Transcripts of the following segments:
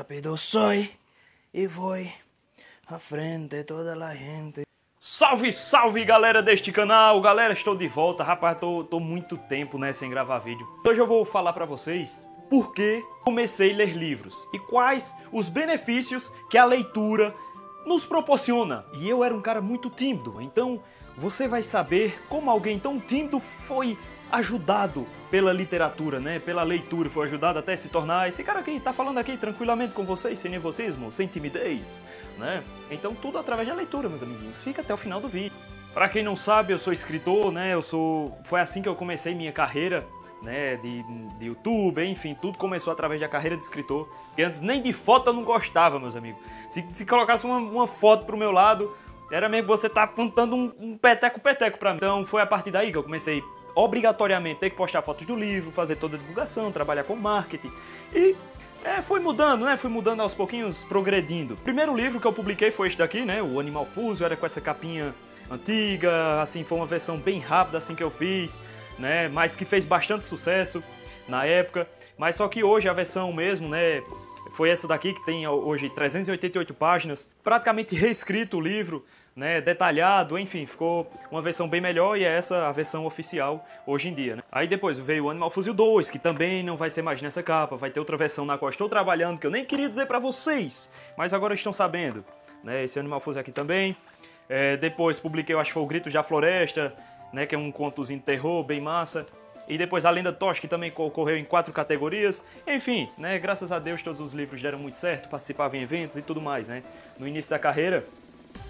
rápido soy e vou à frente toda a gente. Salve, salve galera deste canal, galera, estou de volta, rapaz, tô muito tempo, né, sem gravar vídeo. Hoje eu vou falar pra vocês por que comecei a ler livros e quais os benefícios que a leitura nos proporciona. E eu era um cara muito tímido, então você vai saber como alguém tão tímido foi ajudado pela literatura, né, pela leitura, foi ajudado até se tornar esse cara que tá falando aqui tranquilamente com vocês, sem nervosismo, sem timidez, né? Então tudo através da leitura, meus amiguinhos. Fica até o final do vídeo. Pra quem não sabe, eu sou escritor, né, foi assim que eu comecei minha carreira, né, de YouTube, enfim, tudo começou através da carreira de escritor, porque antes nem de foto eu não gostava, meus amigos. Se colocasse uma foto pro meu lado, era mesmo que você tá apontando um peteco pra mim. Então foi a partir daí que eu comecei obrigatoriamente ter que postar fotos do livro, fazer toda a divulgação, trabalhar com marketing e foi mudando, né? Fui mudando aos pouquinhos, progredindo. O primeiro livro que eu publiquei foi este daqui, né? O Animal Fuso, era com essa capinha antiga, assim, foi uma versão bem rápida assim que eu fiz, né? Mas que fez bastante sucesso na época. Mas só que hoje a versão mesmo, né? Foi essa daqui que tem hoje 388 páginas, praticamente reescrito o livro, né, detalhado, enfim, ficou uma versão bem melhor e é essa a versão oficial hoje em dia, né? Aí depois veio o Animal Fusil 2, que também não vai ser mais nessa capa, vai ter outra versão na qual estou trabalhando, que eu nem queria dizer pra vocês, mas agora estão sabendo, né, esse Animal Fusil aqui também. Depois publiquei, eu acho que foi o Gritos da Floresta, né, que é um contozinho de terror bem massa. E depois a Lenda Tocha, que também concorreu em 4 categorias. Enfim, né, graças a Deus todos os livros deram muito certo, participava em eventos e tudo mais, né. No início da carreira,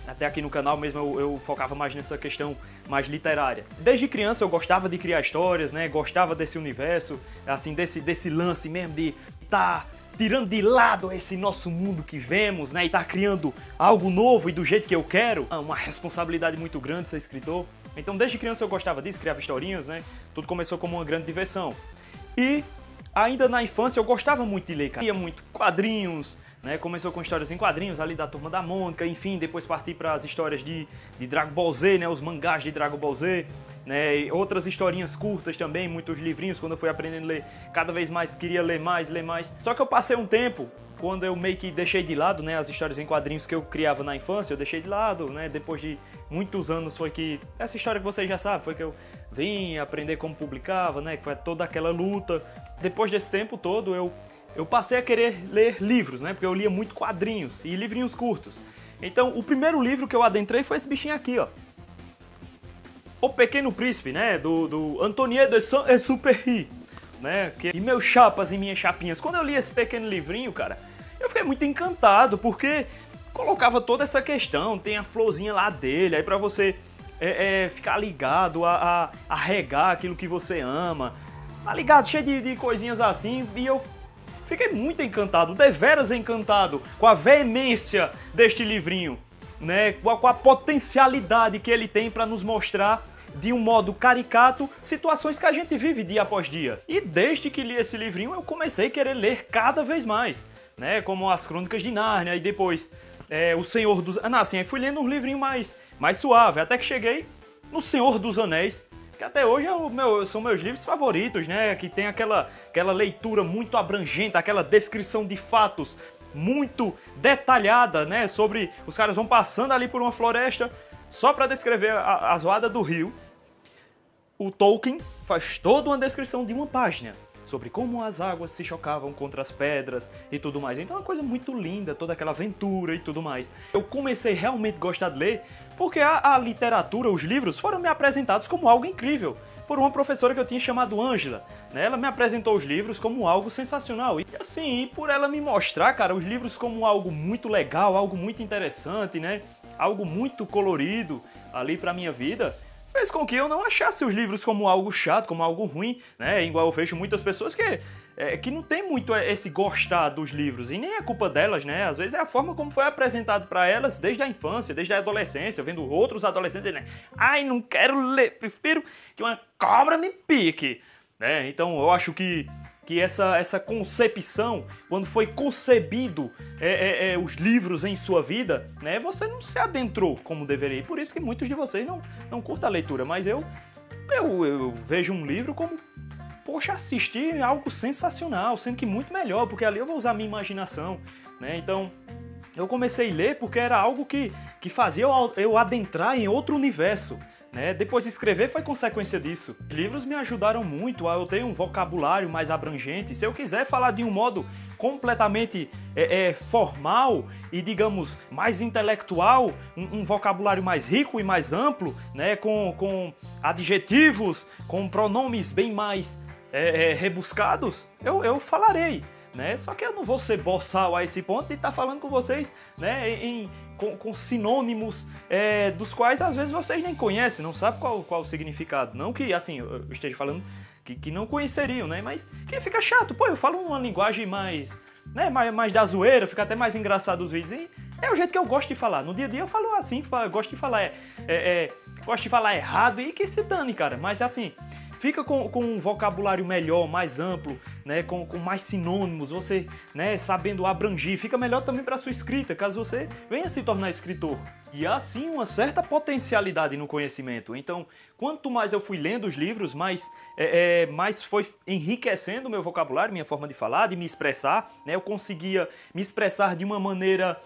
até aqui no canal mesmo eu focava mais nessa questão mais literária. Desde criança eu gostava de criar histórias, né, gostava desse universo, assim, desse lance mesmo de estar tirando de lado esse nosso mundo que vemos, né, e estar criando algo novo e do jeito que eu quero. Uma responsabilidade muito grande ser escritor. Então desde criança eu gostava disso, criava historinhas, né? Tudo começou como uma grande diversão. E ainda na infância eu gostava muito de ler, cara. Lia muito quadrinhos, né? Começou com histórias em quadrinhos ali da Turma da Mônica, enfim, depois parti para as histórias de Dragon Ball Z, né? Os mangás de Dragon Ball Z, né? E outras historinhas curtas também, muitos livrinhos, quando eu fui aprendendo a ler, cada vez mais queria ler mais, ler mais. Só que eu passei um tempo, quando eu meio que deixei de lado, né, as histórias em quadrinhos que eu criava na infância, eu deixei de lado, né, depois de muitos anos foi que, essa história que vocês já sabem, foi que eu vim aprender como publicava, né, que foi toda aquela luta. Depois desse tempo todo, eu passei a querer ler livros, né, porque eu lia muito quadrinhos e livrinhos curtos. Então, o primeiro livro que eu adentrei foi esse bichinho aqui, ó. O Pequeno Príncipe, né, do Antoine de Saint-Exupéry, né, e meus chapas e minhas chapinhas. Quando eu li esse pequeno livrinho, cara, eu fiquei muito encantado, porque colocava toda essa questão, tem a florzinha lá dele, aí pra você ficar ligado a regar aquilo que você ama, tá ligado? Cheio de coisinhas assim, e eu fiquei muito encantado, deveras encantado com a veemência deste livrinho, né? Com a potencialidade que ele tem pra nos mostrar de um modo caricato situações que a gente vive dia após dia. E desde que li esse livrinho eu comecei a querer ler cada vez mais, né, como as Crônicas de Nárnia e depois o Senhor dos... assim, aí fui lendo um livrinho mais suave, até que cheguei no Senhor dos Anéis, que até hoje são meus livros favoritos, né, que tem aquela leitura muito abrangente, aquela descrição de fatos muito detalhada, né, sobre... Os caras vão passando ali por uma floresta só para descrever a zoada do rio. O Tolkien faz toda uma descrição de uma página sobre como as águas se chocavam contra as pedras e tudo mais. Então é uma coisa muito linda, toda aquela aventura e tudo mais. Eu comecei realmente a gostar de ler porque a literatura, os livros, foram me apresentados como algo incrível por uma professora que eu tinha chamado Ângela, né? Ela me apresentou os livros como algo sensacional. E assim, por ela me mostrar, cara, os livros como algo muito legal, algo muito interessante, né? Algo muito colorido ali pra minha vida, fez com que eu não achasse os livros como algo chato, como algo ruim, né? Igual eu vejo muitas pessoas que não tem muito esse gostar dos livros, e nem é culpa delas, né? Às vezes é a forma como foi apresentado pra elas desde a infância, desde a adolescência, vendo outros adolescentes, né? Ai, não quero ler, prefiro que uma cobra me pique, né? Então eu acho que essa concepção, quando foi concebido os livros em sua vida, né, você não se adentrou como deveria. E por isso que muitos de vocês não curtam a leitura. Mas eu vejo um livro como poxa, assistir algo sensacional, sendo que muito melhor, porque ali eu vou usar a minha imaginação, né? Então, eu comecei a ler porque era algo que fazia eu adentrar em outro universo, né? Depois escrever foi consequência disso. Os livros me ajudaram muito a eu ter um vocabulário mais abrangente. Se eu quiser falar de um modo completamente formal e, digamos, mais intelectual, um vocabulário mais rico e mais amplo, né? Com adjetivos, com pronomes bem mais rebuscados, eu falarei, né? Só que eu não vou ser boçal a esse ponto de estar falando com vocês, né, com sinônimos dos quais às vezes vocês nem conhecem, não sabem qual o significado. Não que assim eu esteja falando que não conheceriam, né? Mas que fica chato. Pô, eu falo uma linguagem mais, né, mais da zoeira, fica até mais engraçado os vídeos. E é o jeito que eu gosto de falar. No dia a dia eu falo assim, gosto de falar gosto de falar errado e que se dane, cara. Mas assim, fica com um vocabulário melhor, mais amplo, né, com mais sinônimos, você, né, sabendo abranger, fica melhor também para sua escrita, caso você venha se tornar escritor. E há sim uma certa potencialidade no conhecimento. Então, quanto mais eu fui lendo os livros, mais foi enriquecendo o meu vocabulário, minha forma de falar, de me expressar, né, eu conseguia me expressar de uma maneira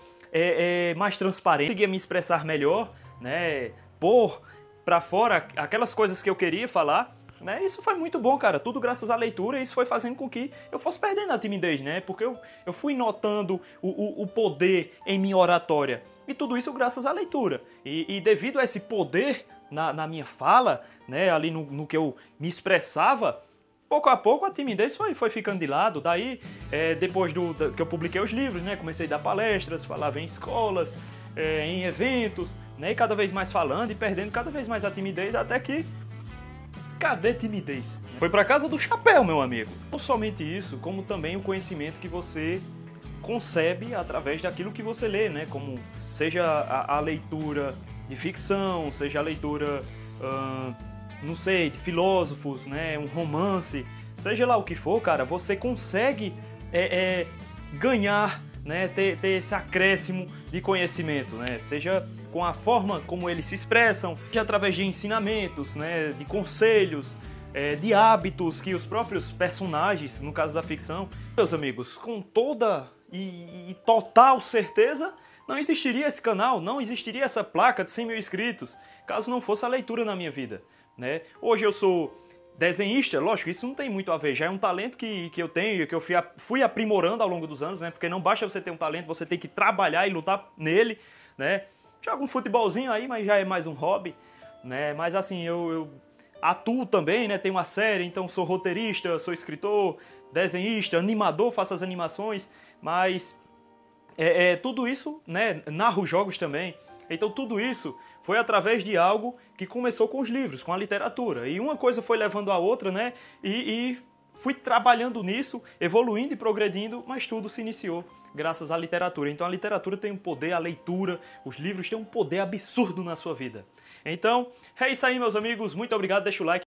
mais transparente, conseguia me expressar melhor, né, pôr para fora aquelas coisas que eu queria falar. Né? Isso foi muito bom, cara, tudo graças à leitura, e isso foi fazendo com que eu fosse perdendo a timidez, né? Porque eu fui notando o poder em minha oratória, e tudo isso graças à leitura. E devido a esse poder na minha fala, né, ali no que eu me expressava, pouco a pouco a timidez foi ficando de lado. Daí, depois que eu publiquei os livros, né, comecei a dar palestras, falava em escolas, em eventos, né, e cada vez mais falando e perdendo cada vez mais a timidez, até que cadê timidez? Foi pra casa do chapéu, meu amigo. Não somente isso, como também o conhecimento que você concebe através daquilo que você lê, né? Como seja a leitura de ficção, seja a leitura, não sei, de filósofos, né? Um romance, seja lá o que for, cara, você consegue ganhar, né? Ter esse acréscimo de conhecimento, né? Seja com a forma como eles se expressam, seja através de ensinamentos, né, de conselhos, de hábitos que os próprios personagens, no caso da ficção, meus amigos, com toda e total certeza, não existiria esse canal, não existiria essa placa de 100 mil inscritos, caso não fosse a leitura na minha vida, né? Hoje eu sou desenhista, lógico, isso não tem muito a ver, já é um talento que eu tenho, que eu fui aprimorando ao longo dos anos, né? Porque não basta você ter um talento, você tem que trabalhar e lutar nele, né? Jogo um futebolzinho aí, mas já é mais um hobby, né? Mas assim, eu atuo também, né? Tenho uma série, então sou roteirista, sou escritor, desenhista, animador, faço as animações, mas tudo isso, né? Narro jogos também. Então tudo isso foi através de algo que começou com os livros, com a literatura. E uma coisa foi levando a outra, né? E fui trabalhando nisso, evoluindo e progredindo, mas tudo se iniciou graças à literatura. Então a literatura tem um poder, a leitura, os livros têm um poder absurdo na sua vida. Então, é isso aí, meus amigos. Muito obrigado, deixa o like.